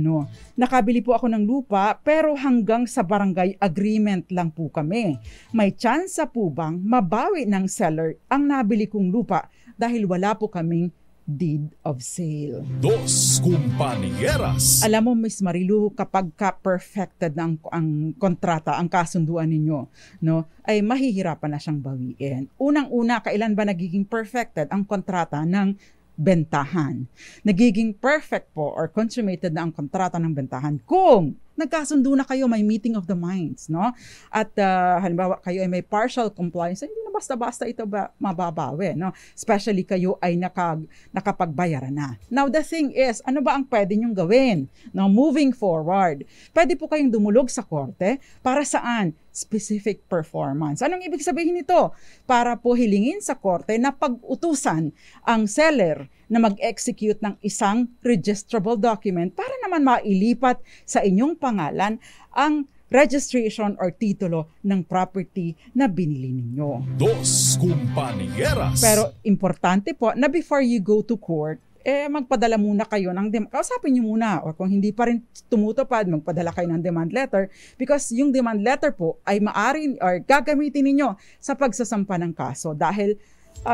Nakabili po ako ng lupa pero hanggang sa barangay agreement lang po kami. May tsansa po bang mabawi ng seller ang nabili kong lupa dahil wala po kaming deed of sale. Dos Compañeras. Alam mo, Miss Marilu, kapag ka-perfected na ang kontrata, ang kasunduan ninyo, no, ay mahihirapan na siyang bawiin. Unang-una, kailan ba nagiging perfected ang kontrata ng bentahan? Nagiging perfect po or consummated na ang kontrata ng bentahan kung nagkasundo na kayo, may meeting of the minds, no? At halimbawa kayo ay may partial compliance, hindi na basta-basta ito mababawi, no? Especially kayo ay nakapagbayaran na. Now the thing is, ano ba ang pwede nyong gawin? Now moving forward, pwede po kayong dumulog sa korte para saan? Specific performance. Anong ibig sabihin nito? Para po hilingin sa korte na pag-utusan ang seller na mag-execute ng isang registrable document para naman mailipat sa inyong pangalan ang registration or titulo ng property na binili ninyo. Dos Compañeras. Pero importante po na before you go to court, magpadala muna kayo ng kausapin nyo muna, or kung hindi pa rin tumutupad, magpadala kayo ng demand letter, because yung demand letter po ay maaari or gagamitin ninyo sa pagsasampa ng kaso dahil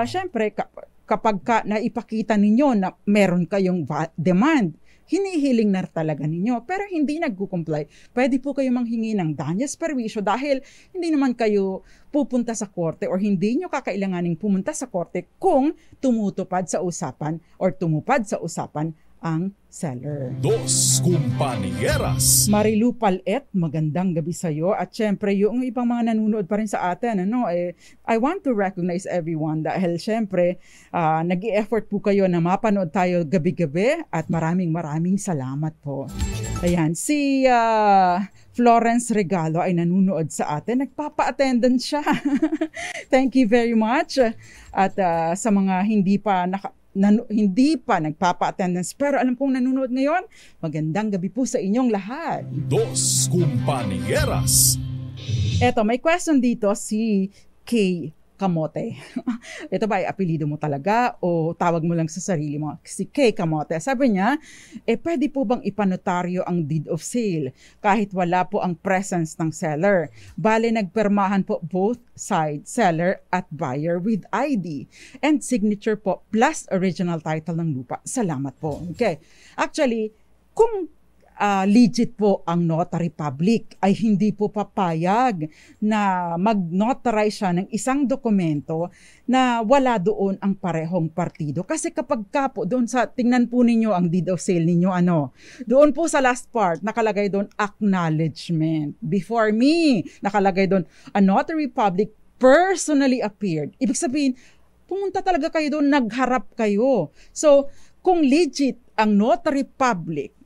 syempre kapag naipakita ninyo na meron kayong demand, hinihiling na talaga ninyo pero hindi nagko-comply, pwede po kayo manghingi ng danyos perwisyo dahil hindi naman kayo pupunta sa korte or hindi nyo kakailanganing pumunta sa korte kung tumutupad sa usapan or tumupad sa usapan ang seller. Dos Compañeras. Marilu Palet, magandang gabi sa iyo. At syempre, yung ibang mga nanonood pa rin sa atin, I want to recognize everyone dahil syempre, nag-i-effort po kayo na mapanood tayo gabi-gabi at maraming salamat po. Ayan, si Florence Regalo ay nanonood sa atin. Nagpapa-attendance siya. Thank you very much. At sa mga hindi pa nagpapa-attendance pero alam kong nanonood ngayon, magandang gabi po sa inyong lahat. Dos Compañeras. Eto, may question dito si K. Kamote. Ito ba ay apelido mo talaga o tawag mo lang sa sarili mo? Si K. Kamote. Sabi niya, pwede po bang ipanotaryo ang deed of sale kahit wala po ang presence ng seller? Bale, nagpermahan po both side, seller at buyer with ID and signature po plus original title ng lupa. Salamat po. Okay. Actually, kung legit po ang notary public ay hindi po papayag na mag-notarize siya ng isang dokumento na wala doon ang parehong partido. Kasi kapag ka po doon tingnan po ninyo ang deed of sale ninyo, doon po sa last part, nakalagay doon acknowledgement. Before me, nakalagay doon, a notary public personally appeared. Ibig sabihin, pumunta talaga kayo doon, nagharap kayo. So, kung legit ang notary public,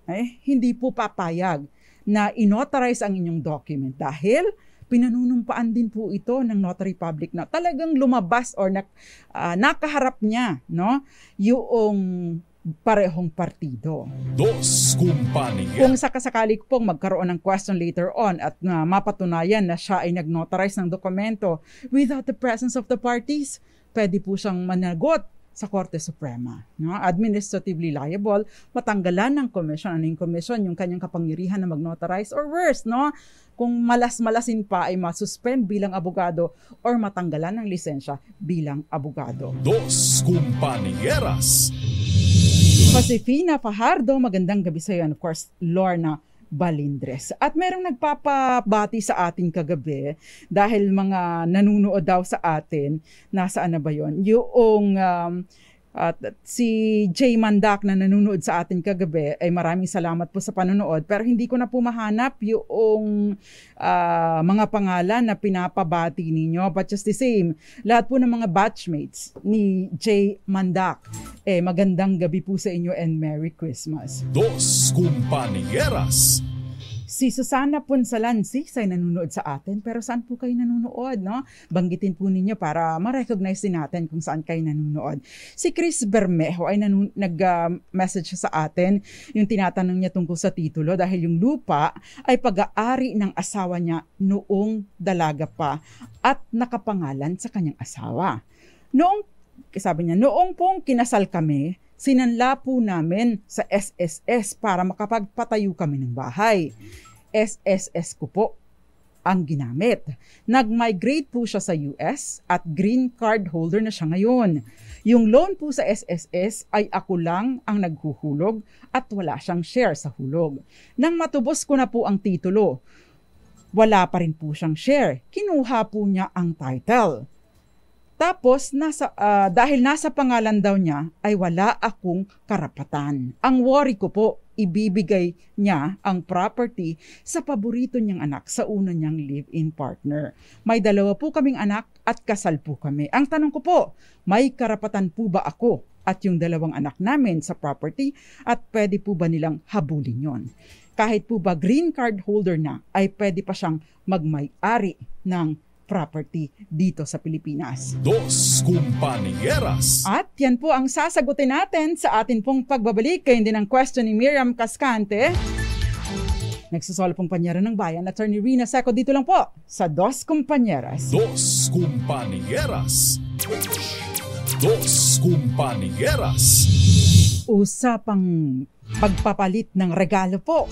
hindi po papayag na inotarize ang inyong document dahil pinanunumpaan din po ito ng notary public na talagang lumabas or nakaharap niya, yung parehong partido. Dos Compañeras. Kung sakasakali pong magkaroon ng question later on at mapatunayan na siya ay nag-notarize ng dokumento without the presence of the parties, pwede po siyang managot sa Korte Suprema. Administratively liable, matanggalan ng commission. Ano yung commission? Yung kanyang kapangyarihan na mag-notarize or worse, kung malas-malasin pa ay masuspend bilang abogado or matanggalan ng lisensya bilang abogado. Dos Compañeras. Josefina Fajardo, magandang gabi sa iyo. And of course, Lorna Balindres. At merong nagpapabati sa atin kagabi dahil mga nanunood daw sa atin. Nasaan na ba yun? Yung si Jay Mandak na nanunood sa atin kagabi ay maraming salamat po sa panonood pero hindi ko na po mahanap yung mga pangalan na pinapabati ninyo, but just the same, lahat po ng mga batchmates ni Jay Mandak, magandang gabi po sa inyo and Merry Christmas. Dos Compañeras. Si Susana Punsalansi ay nanonood sa atin, pero saan po kayo nanonood, Banggitin po ninyo para ma-recognize din natin kung saan kayo nanonood. Si Chris Bermejo ay nag-message sa atin, yung tinatanong niya tungkol sa titulo dahil yung lupa ay pag-aari ng asawa niya noong dalaga pa at nakapangalan sa kanyang asawa. Sabi niya, noong pong kinasal kami, sinanla po namin sa SSS para makapagpatayo kami ng bahay. SSS ko po ang ginamit. Nag-migrate po siya sa US at green card holder na siya ngayon. Yung loan po sa SSS ay ako lang ang naghuhulog at wala siyang share sa hulog. Nang matubos ko na po ang titulo, wala pa rin po siyang share. Kinuha po niya ang title. Tapos, dahil nasa pangalan daw niya, ay wala akong karapatan. Ang worry ko po, ibibigay niya ang property sa paborito niyang anak, sa una niyang live-in partner. May 2 po kaming anak at kasal po kami. Ang tanong ko po, may karapatan po ba ako at yung 2 anak namin sa property at pwede po ba nilang habulin yon? Kahit po ba green card holder na, ay pwede pa siyang magmay-ari ng property dito sa Pilipinas. Dos Compañeras. At yan po ang sasagutin natin sa atin pong pagbabalik. Kayo din ang question ni Miriam Cascante. Nagsusolo pong panyera ng bayan, Attorney Rina Seco, dito lang po sa Dos Compañeras. Dos Compañeras. Dos Compañeras. Usapang pagpapalit ng regalo po.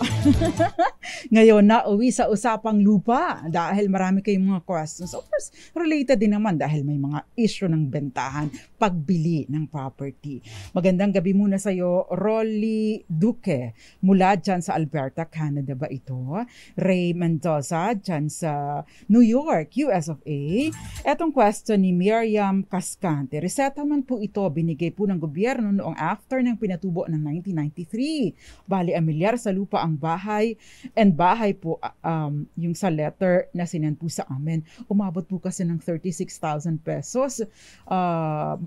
Ngayon na uwi sa usapang lupa dahil marami kayong mga questions. Of course, related din naman dahil may mga issue ng bentahan, pagbili ng property. Magandang gabi muna sa iyo, Rolly Duque, mula dyan sa Alberta, Canada ba ito? Ray Mendoza, dyan sa New York, US of A. Etong question ni Miriam Cascante. Resettlement po ito, binigay po ng gobyerno noong after ng pinatubo ng 1993. Bali, amilyar sa lupa ang bahay and bahay po yung sa letter na sinend po sa amin. Umabot po kasi ng 36,000 pesos.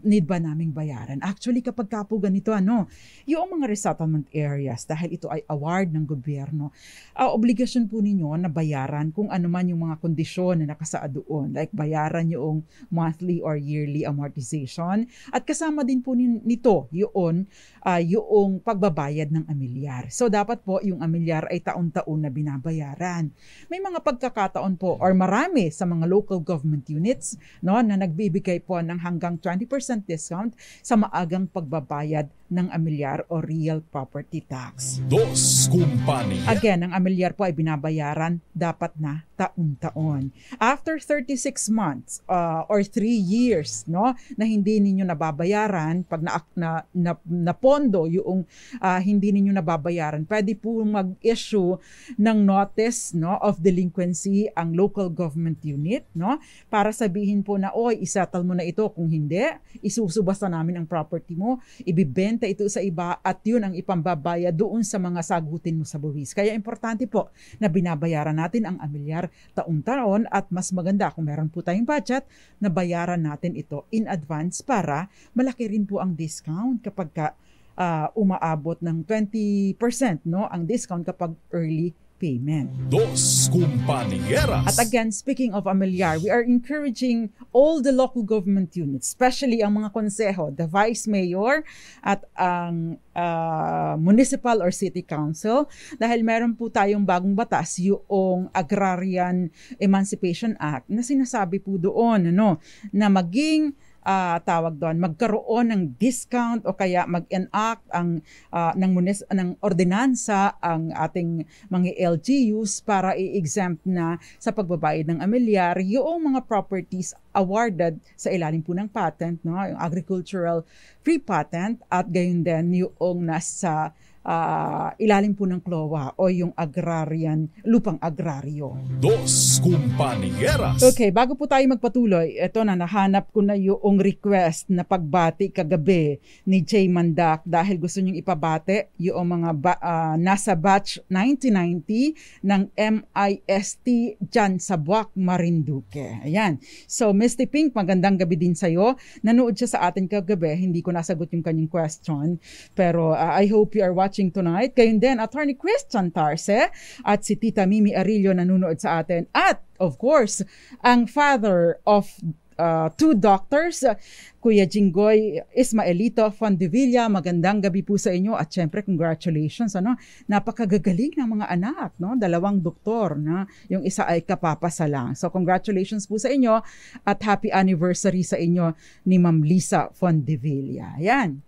Need ba naming bayaran? Actually, kapag po ganito, yung mga resettlement areas, dahil ito ay award ng gobyerno, obligasyon po ninyo na bayaran kung ano man yung mga kondisyon na nakasaad doon. Like bayaran yung monthly or yearly amortization. At kasama din po nito yung pagbabayad ng amilyar. So dapat po yung amilyar ay taon-taon na binabayaran. May mga pagkakataon po or marami sa mga local government units na nagbibigay po ng hanggang 20% discount sa maagang pagbabayad ng amilyar o real property tax. Dos Compañeras. Again, ang amilyar po ay binabayaran dapat na taon-taon. After 36 months or 3 years na hindi ninyo nababayaran, pag na pondo yung hindi ninyo nababayaran, pwede po mag-issue ng notice of delinquency ang local government unit para sabihin po na isettle mo na ito, kung hindi isusubasta namin ang property mo, ibibenta ito sa iba at yun ang ipambabaya doon sa mga sagutin mo sa buwis. Kaya importante po na binabayaran natin ang amilyar taon-taon at mas maganda kung meron po tayong budget na bayaran natin ito in advance para malaki rin po ang discount kapag umaabot ng 20% ang discount kapag early payment. Dos Compañeras. At again, speaking of amilyar, we are encouraging all the local government units, especially ang mga konseho, the vice mayor at ang municipal or city council, dahil meron po tayong bagong batas, yung Agrarian Emancipation Act, na sinasabi po doon na maging magkaroon ng discount o kaya mag-enact ng ordinansa ang ating mga LGUs para i-exempt na sa pagbabayad ng amilyar yung mga properties awarded sa ilalim po ng patent, yung agricultural free patent at gayon din yung nasa ilalim po ng CLOA o yung lupang agraryo. Dos Compañeras. Okay, bago po tayo magpatuloy, eto na, nahanap ko na yung request na pagbati kagabi ni Jay Mandak dahil gusto niyong ipabati yung mga nasa batch 1990 ng MIST dyan sa Buwak, Marinduque. Ayan. So, Misty Pink, magandang gabi din sa'yo. Nanood siya sa atin kagabi. Hindi ko nasagot yung kanyang question. Pero I hope you are watching tonight. Kayon din, Attorney Christian Tarse at si Tita Mimi Arillo nanonood sa atin. At, of course, ang father of 2 doctors, Kuya Jinggoy Ismaelito Fondevilla, magandang gabi po sa inyo at syempre congratulations, napakagagaling ng mga anak, 2 doktor, yung isa ay kapapasa lang. So congratulations po sa inyo at happy anniversary sa inyo ni Ma'am Lisa Fondevilla. Yan.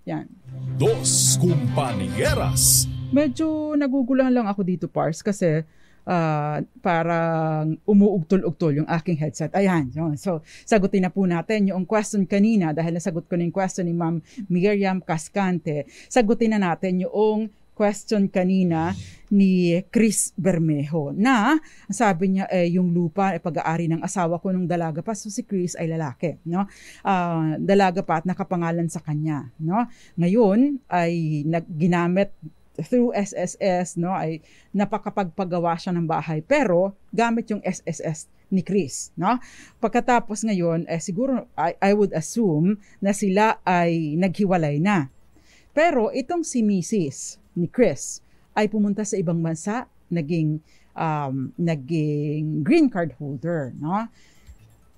Dos Compañeras. Medyo naguguluhan lang ako dito, Pars, kasi parang umuugtol-ugtol yung aking headset. Ayan. So, sagutin na po natin yung question kanina dahil nasagot ko na yung question ni Ma'am Miriam Cascante. Sagutin na natin yung question kanina ni Chris Bermejo na sabi niya yung lupa ay pag-aari ng asawa ko nung dalaga pa. So si Chris ay lalaki, no? Dalaga pa at nakapangalan sa kanya, no? Ngayon ay ginamit through SSS, no, ay napakapagpagawa siya ng bahay pero gamit yung SSS ni Chris, no? Pagkatapos ngayon siguro I would assume na sila ay naghiwalay na. Pero itong si Mrs. ni Chris ay pumunta sa ibang bansa, naging green card holder, no?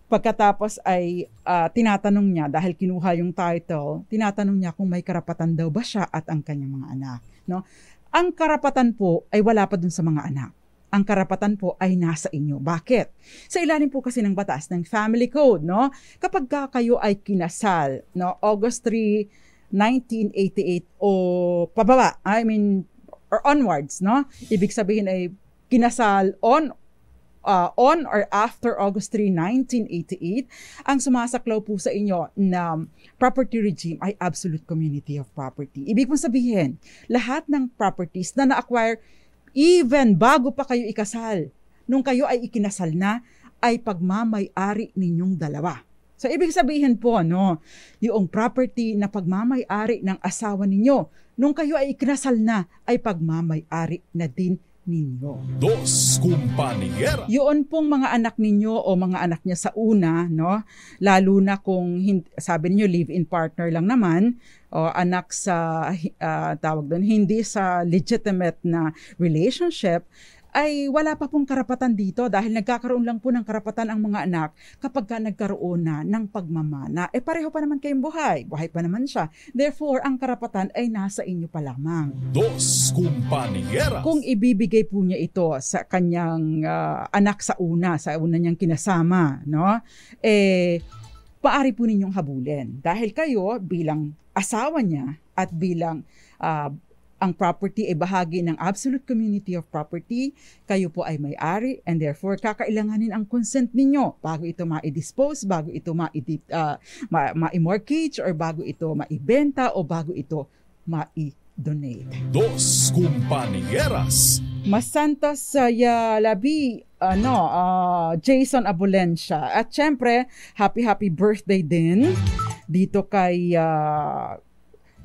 Pagkatapos ay tinatanong niya, dahil kinuha yung title, tinatanong niya kung may karapatan daw ba siya at ang kanyang mga anak, no? Ang karapatan po ay wala pa dun sa mga anak. Ang karapatan po ay nasa inyo. Bakit? Sa ilalim po kasi ng batas ng Family Code, no? Kapag kayo ay kinasal, no, August 3, 1988 o pababa, or onwards, no? Ibig sabihin ay kinasal on or after August 3, 1988, ang sumasaklaw po sa inyo na property regime ay absolute community of property. Ibig pong sabihin, lahat ng properties na na-acquire even bago pa kayo ikasal, nung kayo ay ikinasal na, ay pagmamay-ari ninyong dalawa. So, ibig sabihin po, no, yung property na pagmamay-ari ng asawa ninyo, nung kayo ay ikinasal na, ay pagmamay-ari na din ninyo. Dos Compañeras. Yun pong mga anak ninyo o mga anak niya sa una, no, lalo na kung sabi niyo live-in partner lang naman o anak sa tawag doon, hindi sa legitimate na relationship, ay wala pa pong karapatan dito dahil nagkakaroon lang po ng karapatan ang mga anak kapag nagkaroon na ng pagmamana. Pareho pa naman kayong buhay pa naman siya. Therefore, ang karapatan ay nasa inyo pa lamang. Dos Compañeras. Kung ibibigay po niya ito sa kanyang anak sa una niyang kinasama, no? Paari po ninyong habulin dahil kayo bilang asawa niya at bilang ang property ay bahagi ng absolute community of property, kayo po ay may-ari and therefore kakailanganin ang consent ninyo bago ito ma-dispose, bago ito ma-mortgage or bago ito maibenta o bago ito ma-donate. Dos Compañeras. Mas Santos Labi, Jason Abulencia. At syempre, happy birthday din dito kay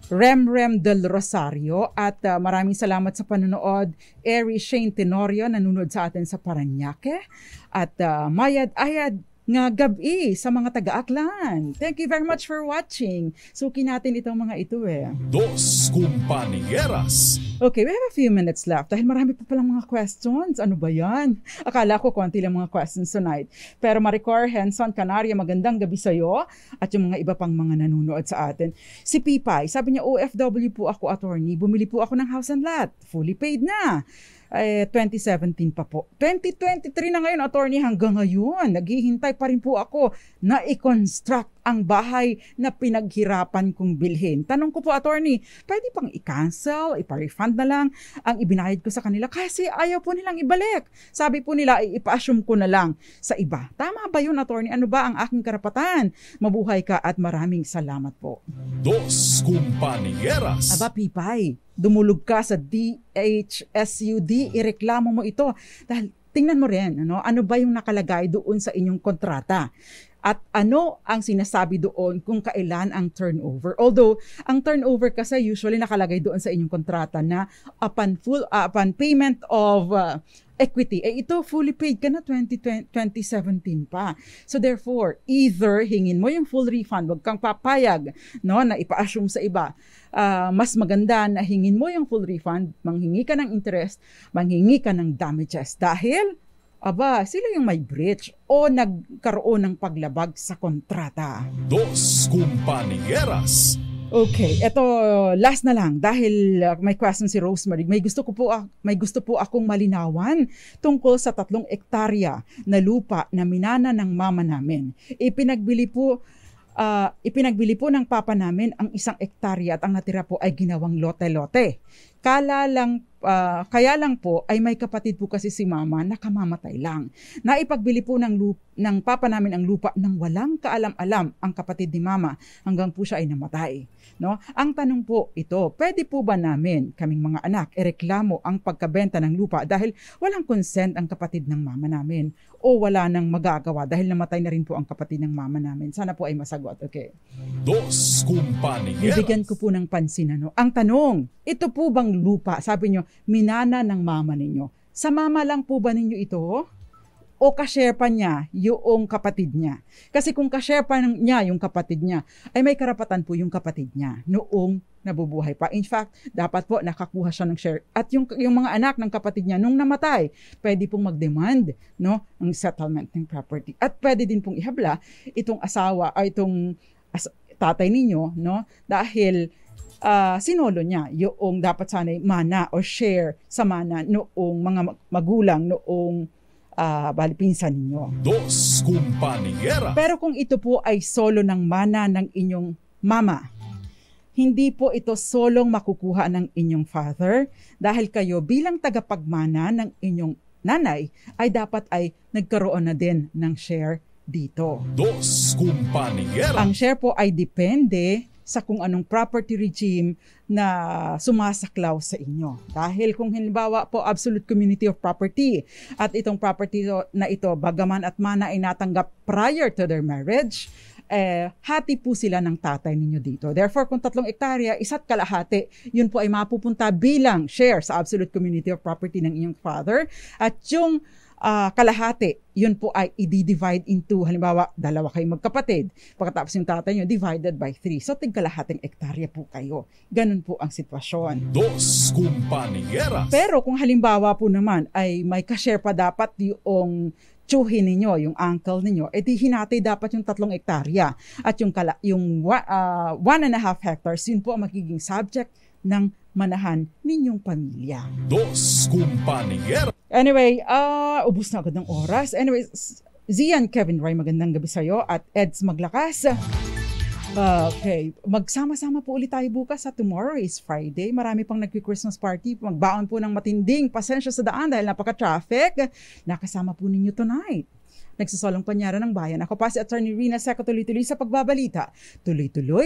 Rem Del Rosario at maraming salamat sa panonood. Eri Shane Tenorio nanonood sa atin sa Parañaque at Mayad Ayad nga gabi sa mga taga-Aklan. Thank you very much for watching. Suki natin itong mga ito Dos Compañeras. Okay, we have a few minutes left dahil marami pa palang mga questions. Ano ba yan? Akala ko konti lang mga questions tonight. Pero Maricor Henson Canaria, magandang gabi sa iyo at yung mga iba pang mga nanonood sa atin. Si Pipay, sabi niya OFW po ako, attorney. Bumili po ako ng house and lot. Fully paid na. 2017 pa po. 2023 na ngayon, attorney, hanggang ngayon. Naghihintay pa rin po ako na i-construct ang bahay na pinaghirapan kong bilhin. Tanong ko po, attorney, pwede pang i-cancel, ipa-refund na lang ang ibinayad ko sa kanila kasi ayaw po nilang ibalik. Sabi po nila, ipa-assume ko na lang sa iba. Tama ba yun, attorney? Ano ba ang aking karapatan? Mabuhay ka at maraming salamat po. Dos Compañeras. Aba, Pipay, dumulog ka sa DHSUD, ireklamo mo ito. Dahil tingnan mo rin, ano ba yung nakalagay doon sa inyong kontrata? At ano ang sinasabi doon kung kailan ang turnover? Although, ang turnover kasi usually nakalagay doon sa inyong kontrata na upon payment of equity. Ito fully paid ka na 2017 pa. So therefore, either hingin mo yung full refund, wag kang papayag na ipa-assume sa iba. Mas maganda na hingin mo yung full refund, manghingi ka ng interest, manghingi ka ng damages dahil sila yung may breach o nagkaroon ng paglabag sa kontrata. Dos Compañeras. Okay, eto last na lang dahil may question si Rosemary. May gusto po akong malinawan tungkol sa 3 hektarya na lupa na minana ng mama namin. Ipinagbili po ng papa namin ang 1 hektarya at ang natira po ay ginawang lote-lote. Kala lang kaya lang po ay may kapatid po kasi si mama na kamamatay lang. Naipagbili po ng papa namin ang lupa nang walang kaalam-alam ang kapatid ni mama hanggang po siya ay namatay. No? Ang tanong po ito, pwede po ba namin, kaming mga anak, ireklamo ang pagkabenta ng lupa dahil walang consent ang kapatid ng mama namin o wala nang magagawa dahil namatay na rin po ang kapatid ng mama namin? Sana po ay masagot. Okay. Dos Compañeras. Bibigyan ko po ng pansin. Ang tanong, ito po bang lupa, sabi nyo, minana ng mama ninyo? Sa mama lang po ba ninyo ito? O ka-share pa niya yung kapatid niya? Kasi kung ka-share pa niya yung kapatid niya, ay may karapatan po yung kapatid niya noong nabubuhay pa. In fact, dapat po nakakuha siya ng share. At yung mga anak ng kapatid niya nung namatay, pwede pong mag-demand, no, ng settlement ng property. At pwede din pong ihabla itong asawa ay itong tatay ninyo, no, dahil sinolo niya yung dapat sana'y mana o share sa mana noong mga magulang noong pinsan ninyo. Dos Compañeras. Pero kung ito po ay solo ng mana ng inyong mama, hindi po ito solong makukuha ng inyong father dahil kayo bilang tagapagmana ng inyong nanay ay dapat ay nagkaroon na din ng share dito. Dos Compañeras. Ang share po ay depende sa kung anong property regime na sumasaklaw sa inyo. Dahil kung halimbawa po absolute community of property at itong property na ito, bagaman at mana ay natanggap prior to their marriage, hati po sila ng tatay ninyo dito. Therefore, kung 3 hektarya, 1.5, yun po ay mapupunta bilang share sa absolute community of property ng inyong father. At yung kalahati, yun po ay i-divide into, halimbawa, 2 kayong magkapatid. Pagkatapos yung tatay nyo, divided by 3. So, tig-kalahating hektarya po kayo. Ganun po ang sitwasyon. Dos Compañeras. Pero kung halimbawa po naman ay may ka-share pa dapat yung tsuhin ninyo, yung uncle ninyo, edi hinati dapat yung 3 hektarya. At yung 1.5 hectares, yun po ang magiging subject ng manahan ninyong pamilya. Dos Compañeras. Anyway, ubus na agad ng oras. Anyway, Zian, Kevin Roy, magandang gabi sa'yo at Eds Maglakas. Okay, magsama-sama po ulit tayo bukas sa tomorrow is Friday. Marami pang nag-Christmas party. Magbaon po ng matinding pasensya sa daan dahil napaka-traffic. Nakasama po ninyo tonight. Nagsasolong panyara ng bayan. Ako pa si Attorney Rina Seco, tuloy-tuloy sa pagbabalita. Tuloy-tuloy